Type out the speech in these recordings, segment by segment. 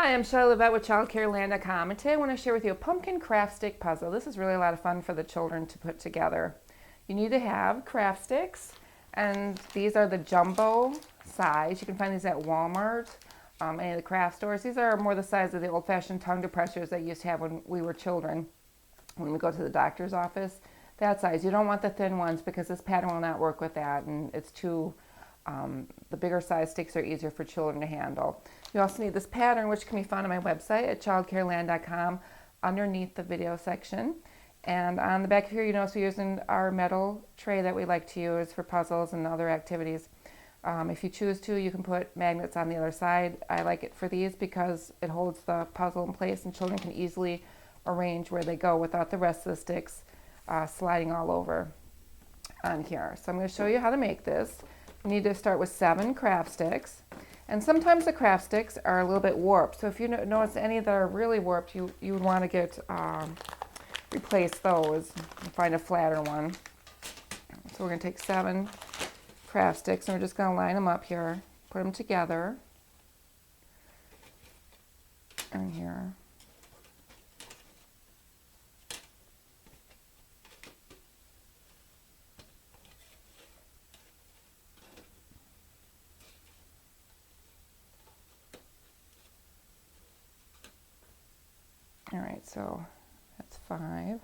Hi, I'm Shelley Levette with ChildCareLand.com, and today I want to share with you a pumpkin craft stick puzzle. This is really a lot of fun for the children to put together. You need to have craft sticks, and these are the jumbo size. You can find these at Walmart, any of the craft stores. These are more the size of the old-fashioned tongue depressors that you used to have when we were children, when we go to the doctor's office. That size. You don't want the thin ones because this pattern will not work with that, and it's too the bigger size sticks are easier for children to handle. You also need this pattern, which can be found on my website at childcareland.com underneath the video section. And on the back here, you notice we're using our metal tray that we like to use for puzzles and other activities. If you choose to, you can put magnets on the other side. I like it for these because it holds the puzzle in place and children can easily arrange where they go without the rest of the sticks sliding all over on here. So I'm going to show you how to make this. You need to start with 7 craft sticks, and sometimes the craft sticks are a little bit warped. So if you notice any that are really warped, you would want to get replace those and find a flatter one. So we're going to take 7 craft sticks and we're just going to line them up here, put them together, and here. All right, so that's 5. I'll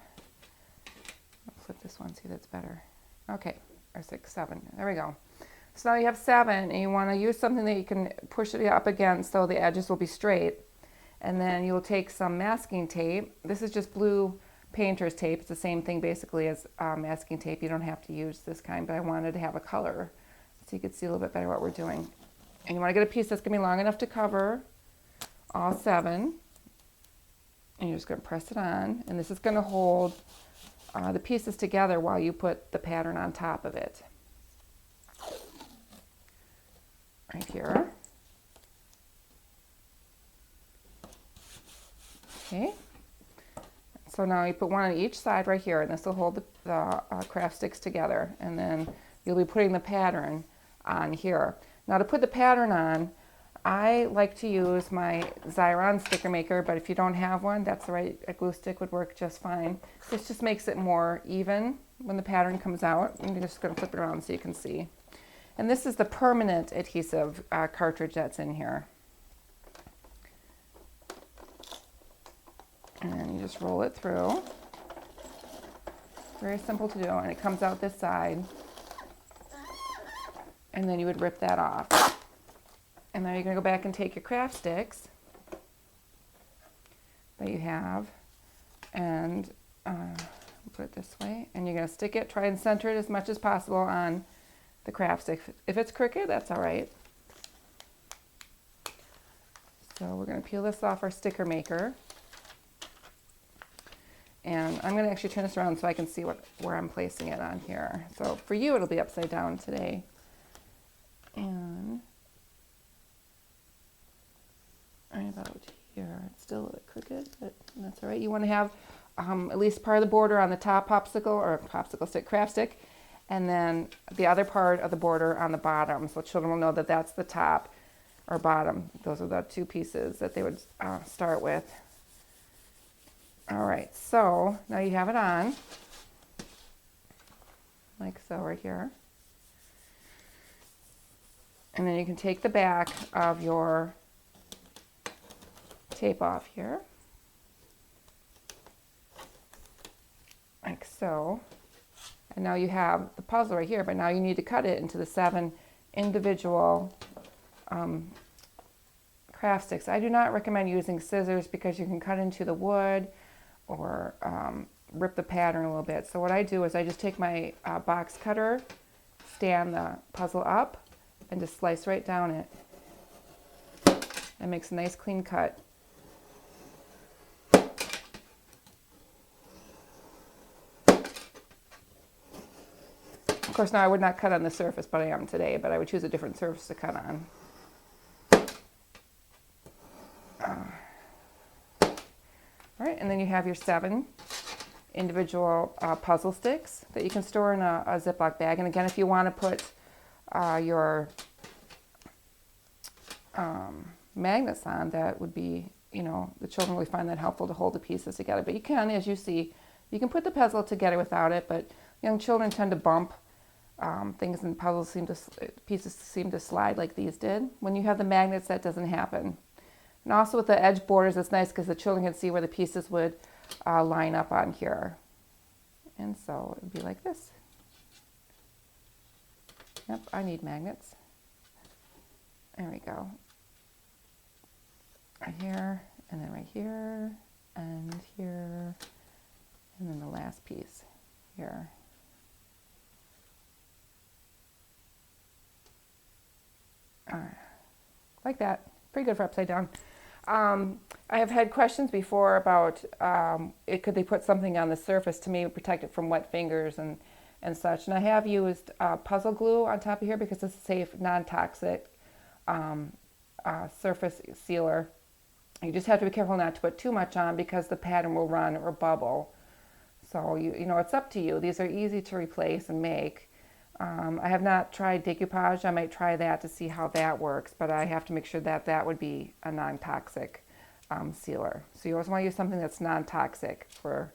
flip this one, see that's better. Okay, or 6, 7, there we go. So now you have 7, and you want to use something that you can push it up against so the edges will be straight. And then you'll take some masking tape. This is just blue painter's tape. It's the same thing basically as masking tape. You don't have to use this kind, but I wanted to have a color so you could see a little bit better what we're doing. And you want to get a piece that's going to be long enough to cover all 7. And you're just going to press it on, and this is going to hold the pieces together while you put the pattern on top of it. Right here. Okay. So now you put one on each side right here, and this will hold the craft sticks together. And then you'll be putting the pattern on here. Now to put the pattern on, I like to use my Xyron sticker maker, but if you don't have one, that's all right. A glue stick would work just fine. This just makes it more even when the pattern comes out. I'm just going to flip it around so you can see. And this is the permanent adhesive cartridge that's in here. And then you just roll it through. Very simple to do, and it comes out this side. And then you would rip that off. And now you're going to go back and take your craft sticks that you have and put it this way. And you're going to stick it, try and center it as much as possible on the craft stick. If it's crooked, that's all right. So we're going to peel this off our sticker maker. And I'm going to actually turn this around so I can see where I'm placing it on here. So for you, it'll be upside down today. And right about here. It's still a little bit crooked, but that's all right. You want to have at least part of the border on the top popsicle or popsicle stick, craft stick, and then the other part of the border on the bottom, so children will know that that's the top or bottom. Those are the 2 pieces that they would start with. All right, so now you have it on, like so right here. And then you can take the back of your tape off here, like so. And now you have the puzzle right here, but now you need to cut it into the 7 individual craft sticks. I do not recommend using scissors because you can cut into the wood or rip the pattern a little bit. So what I do is I just take my box cutter, stand the puzzle up, and just slice right down it. It makes a nice clean cut. Of course, now I would not cut on the surface, but I am today, but I would choose a different surface to cut on. All right, and then you have your 7 individual puzzle sticks that you can store in a Ziploc bag. And again, if you want to put your magnets on, that would be, you know, the children really find that helpful to hold the pieces together. But you can, as you see, you can put the puzzle together without it, but young children tend to bump things, and pieces seem to slide like these did. When you have the magnets, that doesn't happen. And also with the edge borders, it's nice because the children can see where the pieces would line up on here. And so it would be like this. Yep, I need magnets. There we go. Right here, and then right here, and here, and then the last piece here. Like that. Pretty good for upside down. I have had questions before about could they put something on the surface to maybe protect it from wet fingers and such. And I have used puzzle glue on top of here because it's a safe, non-toxic surface sealer. You just have to be careful not to put too much on because the pattern will run or bubble. So you know, it's up to you. These are easy to replace and make. I have not tried decoupage. I might try that to see how that works, but I have to make sure that that would be a non-toxic sealer. So you always want to use something that's non-toxic for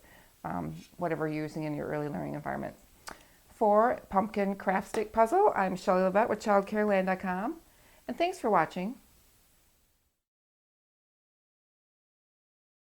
whatever you're using in your early learning environment. For Pumpkin Craft Stick Puzzle, I'm Shelley Levette with ChildCareLand.com, and thanks for watching.